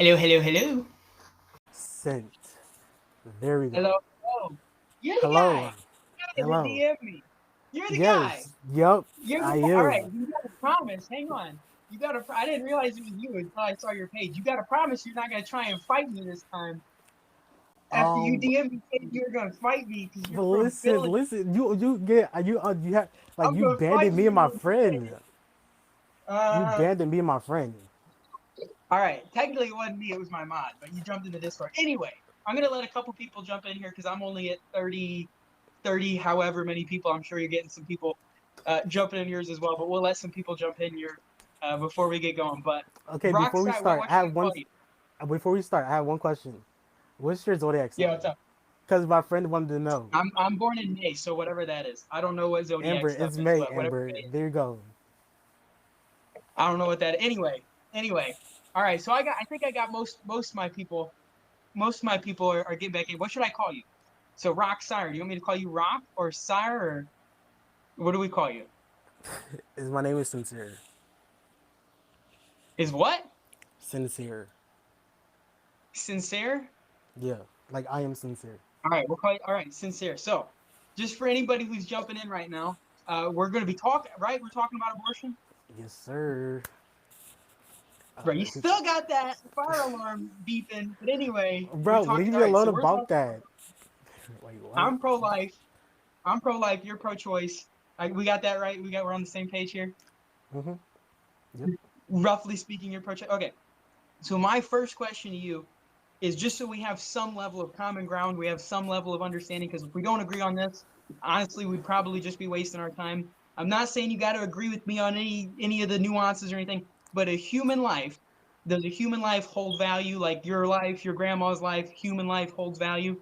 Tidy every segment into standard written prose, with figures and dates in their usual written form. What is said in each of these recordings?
Hello, hello, hello. Sent. There we Hello, go. hello. You're the Hello. guy. You gotta Hello. DM me. You're the guy. Yes. Yup. You're the I guy. All right, am. you got to promise. Hang on. You got to. I didn't realize it was you until I saw your page. You got to promise you're not gonna try and fight me this time. After you Um. DM me, saying you're gonna fight me because But you're from listen, Philly. listen. You have like I'm you gonna fight banded me and you. my What you friend. say? You Uh, banded me and my friend. all right. Technically, it wasn't me. It was my mod, but you jumped into Discord. Anyway, I'm gonna let a couple people jump in here because I'm only at 30, however many people. I'm sure you're getting some people jumping in yours as well, but we'll let some people jump in here before we get going. But Okay. Before we Rockside, start, what I should have I one. call you? Before we start, I have one question. What's your zodiac Yeah, what's sign? up? Because my friend wanted to know. I'm born in May, so whatever that is. I don't know what Amber, zodiac stuff it's is, May. but whatever Amber, May is, there you go. I don't know what that. Anyway. All right, so I think I got most of my people. Most of my people are getting back in. What should I call you? So Rock Sire. Do you want me to call you Rock or Sire or what do we call you? Is my name is sincere. Is what? Sincere. Sincere? Yeah. Like I am sincere. All right, we'll call you. All right, sincere. So, just for anybody who's jumping in right now, we're going to be talking. Right, we're talking about abortion. Yes, sir. Right, you still got that fire alarm beeping. But anyway, we're Bro, talking. leave All me right, alone so we're about talking. that. Wait, what? I'm pro-life. I'm pro-life. You're pro-choice. We got that right. We're on the same page here. Mm-hmm. Yep. Roughly speaking, you're pro-choice. Okay. So my first question to you is just so we have some level of common ground, we have some level of understanding. Because if we don't agree on this, honestly, we'd probably just be wasting our time. I'm not saying you got to agree with me on any of the nuances or anything, but a human life, does a human life hold value? Like your life, your grandma's life, human life holds value?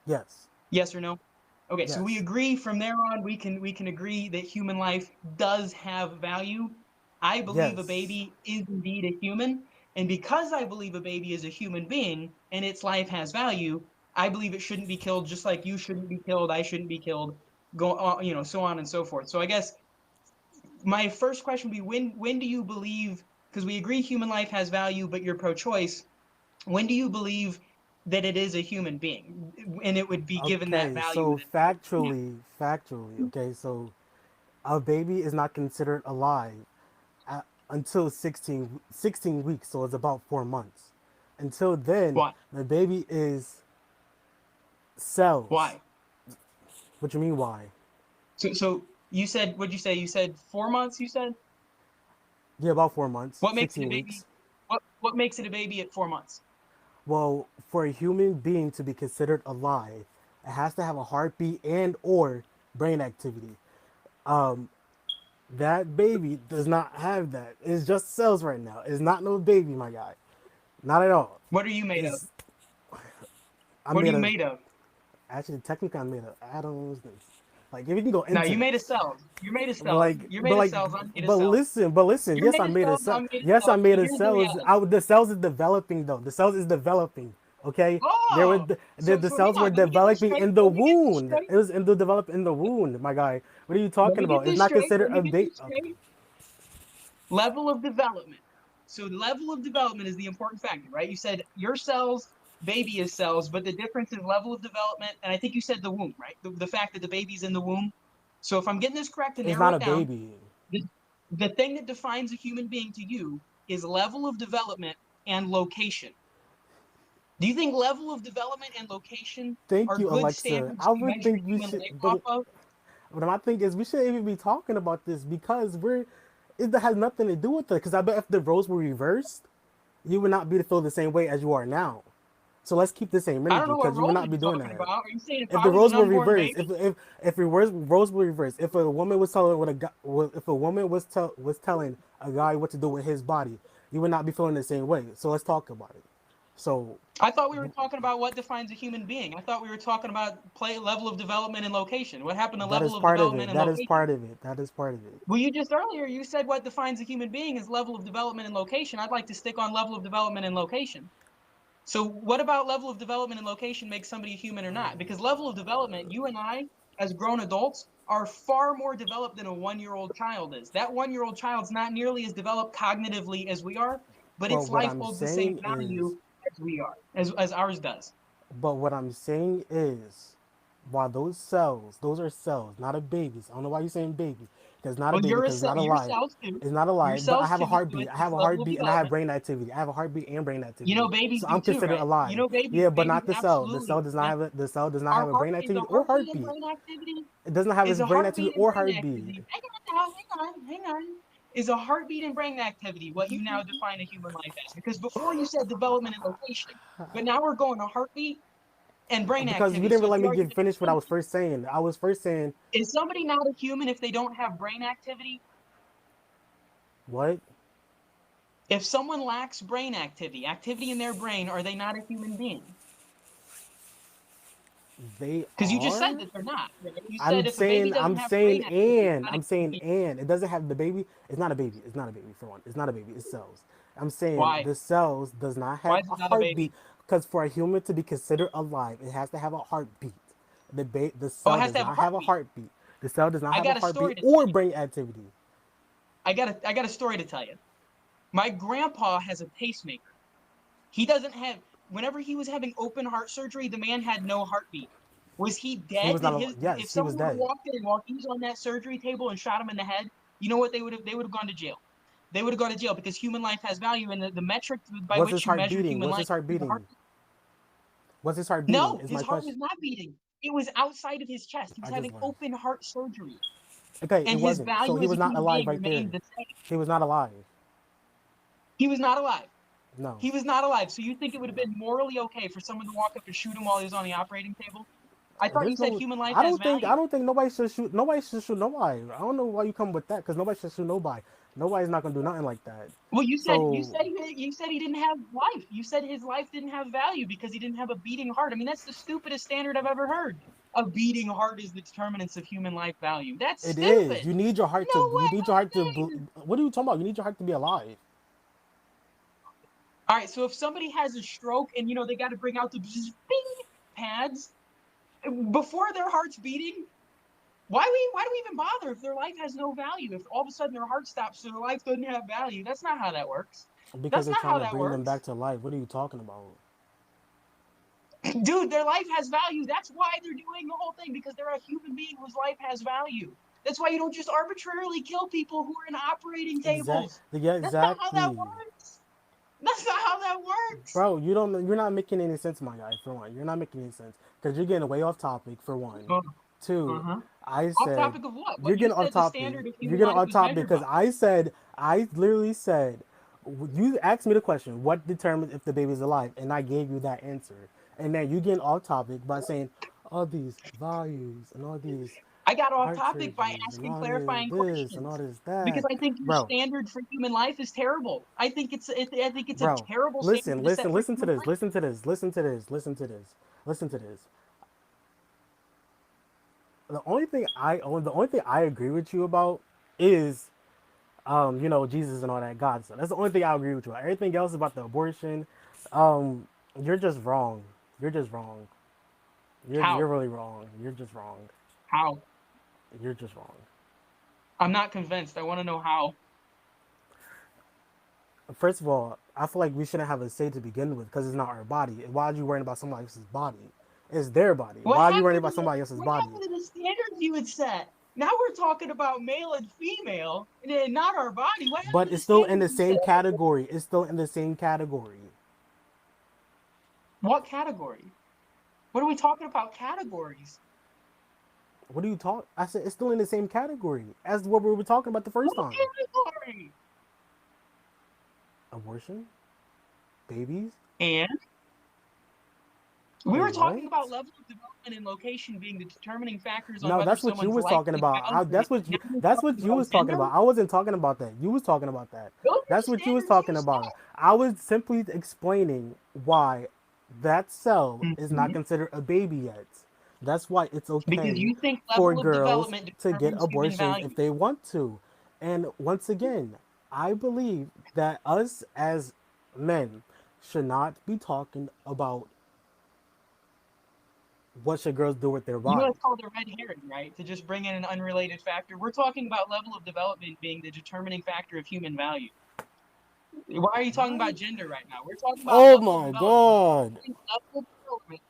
Yes. Yes or no? Okay, so we Yes. agree from there on. We can agree that human life does have value. I believe a Yes. baby is indeed a human, and because I believe a baby is a human being and its life has value, I believe it shouldn't be killed. Just like you shouldn't be killed, I shouldn't be killed. Go on, so on and so forth. So I guess my first question would be when do you believe? Because we agree human life has value, but you're pro-choice. When do you believe that it is a human being and it would be given that Okay, value so that yeah. factually, okay, so a baby is not considered alive until 16 weeks, so it's about 4 months. Until then, Why? the baby is cells. Why? What you mean, why? So you said what'd you say? You said 4 months, you said? Yeah, about 4 months, What makes it a 16 baby? weeks. What makes it a baby at 4 months? Well, for a human being to be considered alive, it has to have a heartbeat and or brain activity. Um, that baby does not have that. It's just cells right now. It's not no baby, my guy. Not at all. What are you made of? It's I What are made you a made of? actually technically I made a atoms. Like if you can go Now you into made it, of cells. You're made of but cells. like You're but made of like cells. I'm made of but cells. listen, but listen. You're Yes, made I of made a cells. cell. I'm made of Yes, I cells. made But a here's the cells. reality. The cells is developing though. The cells is developing. Okay, there were Oh, the so hang cells were on. Let me get this developing straight. in the Let me get this wound. straight. It was in the develop in the wound, my guy. What are you Let talking me get about? It's this not straight. considered Let me a get baby. this straight. Level of development. So level of development is the important factor, right? You said your cells, baby is cells, but the difference is level of development, and I think you said the womb, right? The fact that the baby's in the womb. So if I'm getting this correct to It's narrow not it a down, baby. the, the thing that defines a human being to you is level of development and location. Do you think level of development and location Thank are you, good Alexa. standards I to would measure think we human should, life off but of? my thing is we shouldn't even be talking about this because it has nothing to do with it. Because I bet if the roles were reversed, you would not be feel the same way as you are now. So let's keep the same I don't energy know what because you would roles not are be you doing talking that. about. Are you saying if If I the was an roles were unborn reversed, baby? if roles were reversed, if a woman was telling if a woman was telling a guy what to do with his body, you would not be feeling the same way. So let's talk about it. So I thought we were talking about what defines a human being. I thought we were talking about play level of development and location. What happened to that is level of part of development it. and That is location? part of it. That is part of it. Well, you just earlier you said what defines a human being is level of development and location. I'd like to stick on level of development and location. So, what about level of development and location makes somebody human or not? Because level of development, you and I, as grown adults, are far more developed than a 1-year-old child is. That 1-year-old child's not nearly as developed cognitively as we are. but But its what life I'm holds the same saying is, value as we are, as ours does. but what I'm saying is, while those cells, those are cells, not a baby. I don't know why you're saying baby. Because it's not a Well, baby, you're a because it's cell, not your alive. cells too. It's not Your alive, but I cells have a too. So heartbeat. at I this have a level of heartbeat and I have development, brain activity. I have a heartbeat and brain you know activity. babies So do I'm too, considered right? You alive. know babies Yeah, but babies not the cell. The absolutely. cell does not have a, the cell does not Our have a heart brain is a activity or heartbeat and heartbeat. brain activity It doesn't have is its a brain activity heartbeat and or brain heartbeat. activity. Hang on. Is a heartbeat and brain activity what you now define a human life as? Because before you said development and location, but now we're going to heartbeat and brain Because you activity. didn't So if let the me get argument is finished what I was simple, first saying. I was first saying, is somebody not a human if they don't have brain activity? what? If someone lacks brain activity in their brain, are they not a human being? They Because you just said are? that they're not. Right? You I'm said if a baby saying, doesn't I'm have brain saying, activity, it's and not a I'm human saying, being. and it doesn't have the baby. It's not a baby. It's not a baby for one. It's not a baby. It's cells. I'm saying Why? the cells does not Why have is a it not a heartbeat baby? because for a human to be considered alive, it has to have a heartbeat. The Oh, it cell has does to have a not have a heartbeat. heartbeat. The cell does not I have a got a story heartbeat to tell or you. brain activity. I got a story to tell you. My grandpa has a pacemaker. He doesn't have. Whenever he was having open heart surgery, the man had no heartbeat. Was he He dead? was Did not. his if Yes, he was someone would have dead. walked in while he was on that surgery table and shot him in the head, you know what they would have? They would have gone to jail. They would have gone to jail because human life has value, and the metric by Was his which you heart measure beating? human Was life his heart is the beating? heartbeat. Was his heart beating? No, Is his my heart was question. not beating. It was outside of his chest. He was I just having learned. open heart surgery, Okay, it and his wasn't. So value he as was a not human alive being right there. remained the same. He was not alive. He was not alive. No. He was not alive. So you think it would have No. been morally okay for someone to walk up and shoot him while he was on the operating table? I thought you There's said no. human life I has don't think. I value. don't think nobody should shoot. Nobody should shoot nobody. I don't know why you come with that because nobody should shoot nobody. Nobody's not gonna do nothing like that. Well, So you said he didn't have life. You said his life didn't have value because he didn't have a beating heart. I mean, that's the stupidest standard I've ever heard. A beating heart is the determinants of human life value. That's it is. stupid. You need your heart No to. You way. need your heart to. What are you talking about? You need your heart to be alive. All right. So if somebody has a stroke and they got to bring out the bing pads before their heart's beating, why do we even bother if their life has no value? If all of a sudden their heart stops, so their life doesn't have value. That's not how that works. Because That's they're not trying how to that bring them back works. to life. What are you talking about? Dude, their life has value. That's why they're doing the whole thing, because they're a human being whose life has value. That's why you don't just arbitrarily kill people who are in operating tables. Yeah, That's not how that exactly. works. That's not how that works. Bro, you don't. You're not making any sense, my guy. For one, you're not making any sense because you're getting way off topic. For one, Uh two, huh. I Off said topic of what? you're What you getting off said the topic. standard of You're human getting life off was topic measured by. because I literally said, you asked me the question, what determines if the baby is alive, and I gave you that answer, and then you getting off topic by saying all these values and all these I got off heart topic by surgeries and asking all clarifying this and all questions this because that, I think your bro. standard for human life is terrible. I think it's a Bro, terrible standard listen, to set listen, for listen to human this, life. listen to this, listen to this, listen to this, listen to this. The only thing I agree with you about is, Jesus and all that God stuff. That's the only thing I agree with you about. Everything else about the abortion, um, you're just wrong. You're just wrong. You're How? really wrong. You're just wrong. How? You're just wrong. I'm not convinced. I want to know how. First of all, I feel like we shouldn't have a say to begin with because it's not our body. Why are you worrying about somebody else's body? It's their body. Why are you worrying about somebody else's What body? happened to the standards you had set? Now we're talking about male and female, and then not our body. What happened But to the it's still in standards the you same set? category. It's still in the same category. What category? What are we talking about? Categories? What do you talk? I said it's still in the same category as what we were talking about the first What time. category? Abortion, babies, And we were and talking what? about level of development and location being the determining factors on No, whether that's what you someone's was life talking has about. value. Now we're That's talking what you about was talking gender. about. I wasn't talking about that. You was talking about that. Those are the That's what you was standards you talking about. I was simply explaining why that cell set. is not Mhm. considered a baby yet. That's why it's Because okay you think for level of girls development to get determines human abortions if value. they want to. And once again, I believe that us as men should not be talking about what should girls do with their You know body. it's called a red herring, right? To just bring in an unrelated factor. We're talking about level of development being the determining factor of human value. Why are you talking about What? gender right now? We're talking about Oh level of my development. god. I think level of development.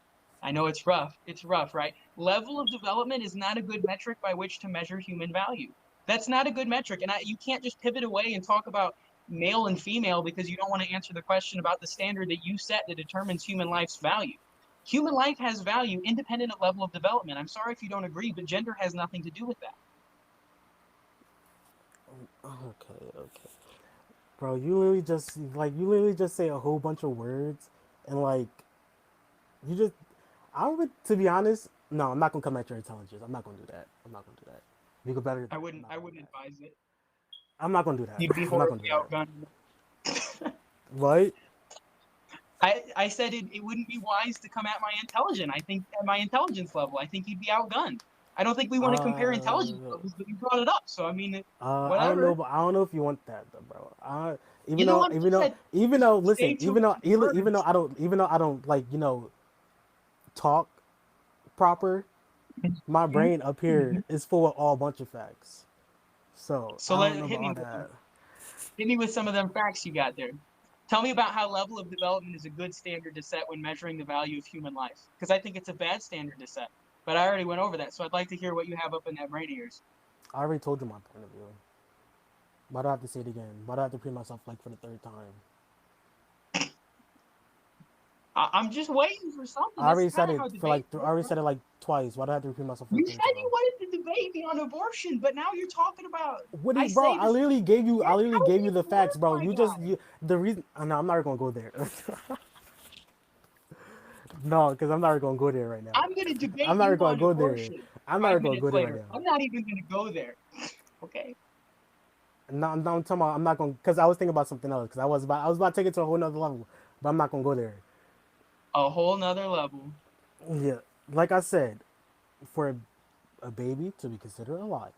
I know it's rough. It's rough, right? Level of development is not a good metric by which to measure human value. That's not a good metric, and you can't just pivot away and talk about male and female because you don't want to answer the question about the standard that you set that determines human life's value. Human life has value independent of level of development. I'm sorry if you don't agree, but gender has nothing to do with that. Okay, okay. Bro, you literally just say a whole bunch of words and like you just I would to be honest, no, I'm not gonna come at your intelligence. I'm not gonna do that. I'm not gonna do that. You go better than I that. I'm wouldn't not I gonna do wouldn't that. advise it. I'm not gonna do that. You'd be I'm not gonna horribly do that. outgunned. What? I said it wouldn't be wise to come at my intelligence. I think at my intelligence level, I think you'd be outgunned. I don't think we want to compare intelligence Uh, levels, but you brought it up. So I mean, I don't know, whatever. but I don't know if you want that, though, bro. You Even know though, what? I even though, said even just though, stay listen, to words. even though I don't like, talk proper. My Mhm. brain up here Mhm. is full of all bunch of facts. So So I don't let know hit about me all with them. that. Hit me with some of them facts you got there. Tell me about how level of development is a good standard to set when measuring the value of human life. Because I think it's a bad standard to set. But I already went over that, so I'd like to hear what you have up in that brain of yours. I already told you my point of view. Why do I have to say it again? Why do I have to repeat myself like for the third time? I'm just waiting for something. I That's already kind said of it how for debate like I works, already right? said it like twice. Why do I have to repeat myself for the You third said time? you wanted to debate me on abortion, but now you're talking about What do I you, bro? say I this. literally gave you. I That's literally how gave you the things facts, work, bro. my You just guy. the reason. No, I'm not gonna go there. No, because I'm not gonna go there right now. I'm gonna I'm debate not you gonna on go there. abortion I'm not five gonna minutes go there right later. now. I'm not even gonna go there. Okay. No, I'm talking about. I'm not gonna because I was thinking about something else. Because I was about to take it to a whole nother level, but I'm not gonna go there. A whole nother level. Yeah, like I said, for a baby to be considered alive,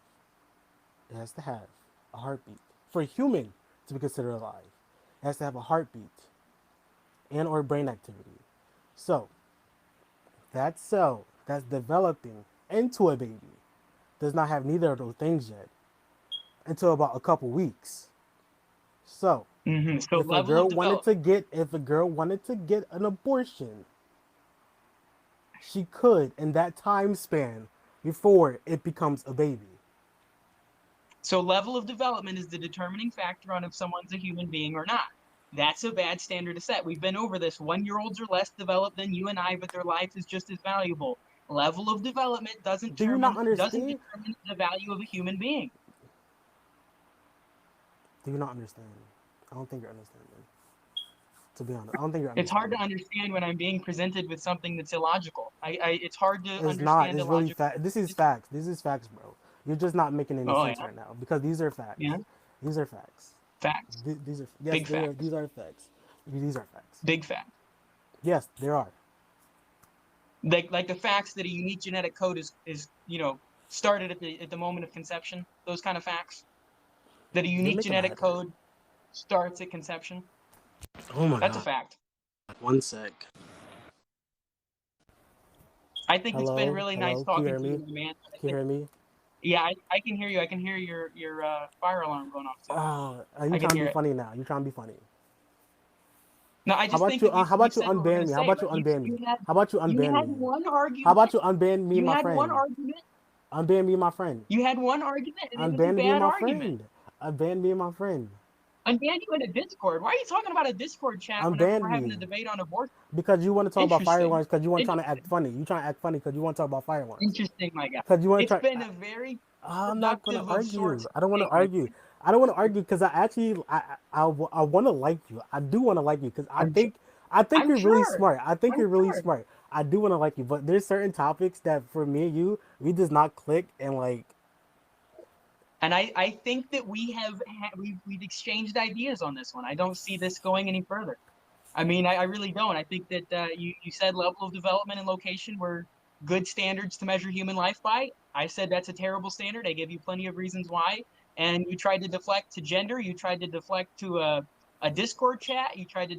it has to have a heartbeat. For a human to be considered alive, it has to have a heartbeat and or brain activity. So that cell that's developing into a baby does not have neither of those things yet until about a couple weeks. So So level of development. if a girl wanted to get an abortion, she could in that time span before it becomes a baby. So level of development is the determining factor on if someone's a human being or not. That's a bad standard to set. We've been over this. 1-year-olds are less developed than you and I, but their life is just as valuable. Level of development Do you not doesn't understand? determine the value of a human being. Do you not understand? I don't think you're understanding. To be honest, I don't think you're It's hard to understanding. understand when I'm being presented with something that's illogical. It's hard to It's not. understand It's really illogical. fact. This is facts. This is facts, bro. You're just not making any Oh sense yeah, right now because these are facts. yeah. These are facts. Facts, These are yes, big they are. facts, These are facts. These are facts. big facts. Yes, there are. Like the facts that a unique genetic code is started at the moment of conception. Those kind of facts that a You're unique making my genetic head hurt. code starts at conception. Oh my That's a god. fact. One sec. I think it's been Hello, really nice hello. Can you talking hear to you, me? my man. Can you hear me? Yeah, I can hear you. I can hear your fire alarm going off too. Are you I can trying to hear be it. funny now? You trying to be funny? No, I How just about think you? that How you about you said what we're unban gonna me? How say, about right? you unban me? How about you You unban had me? one How argument. about you unban me, You my had one friend? argument. Unban me, my friend. You had one argument, and it was a Unban me, bad my argument. friend. Unban me, my friend. Unban you in a Discord. Why are you talking about a Discord chat whenever Unban we're having me a debate on abortion? because you want to talk about fire Interesting. alarms because you want trying to act Interesting. funny. You trying to act funny because you want to talk about fire alarms Interesting, my guy. because you want to It's try. been a very I'm not gonna productive of argue. sorts I don't want to debate, my argue. friend. I don't want to argue because I actually I want to like you. I do want to like you because I'm sure. I think I'm you're really sure. smart. I think I'm you're really sure. smart. I do want to like you, but there's certain topics that for me and you we does not click and like And I think that we've exchanged ideas on this one. I don't see this going any further. I mean, I really don't. I think that you said level of development and location were good standards to measure human life by. I said that's a terrible standard. I gave you plenty of reasons why. And you tried to deflect to gender. You tried to deflect to a Discord chat. You tried to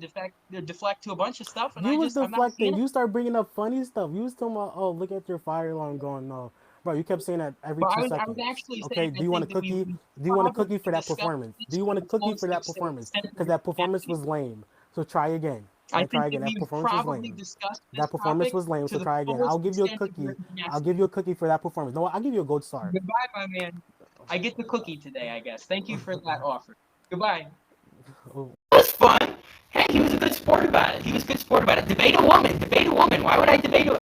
deflect to a bunch of stuff. And you was I'm not seeing deflecting. it. You start bringing up funny stuff. You was talking about, oh, look at your fire alarm going off. Bro, you kept saying that every But two I was seconds. actually Okay, saying do I you want a think that cookie? we Do you want a probably cookie for that discussed performance? this Do you for want a cookie almost for like that performance? Because 7 that performance minutes. was lame. So try again. All I right, try think that again. That we've performance was probably lame. discussed this That performance topic was lame. to So the try again. I'll fullest give you a extent of your cookie. I'll capacity. give you a cookie for that performance. No, I'll give you a gold star. Goodbye, my man. I get the cookie today, I guess. Thank you for that offer. Goodbye. Oh, It was fun. Hey, he was a good sport about it. He was a good sport about it. Debate a woman. Debate a woman. Why would I debate a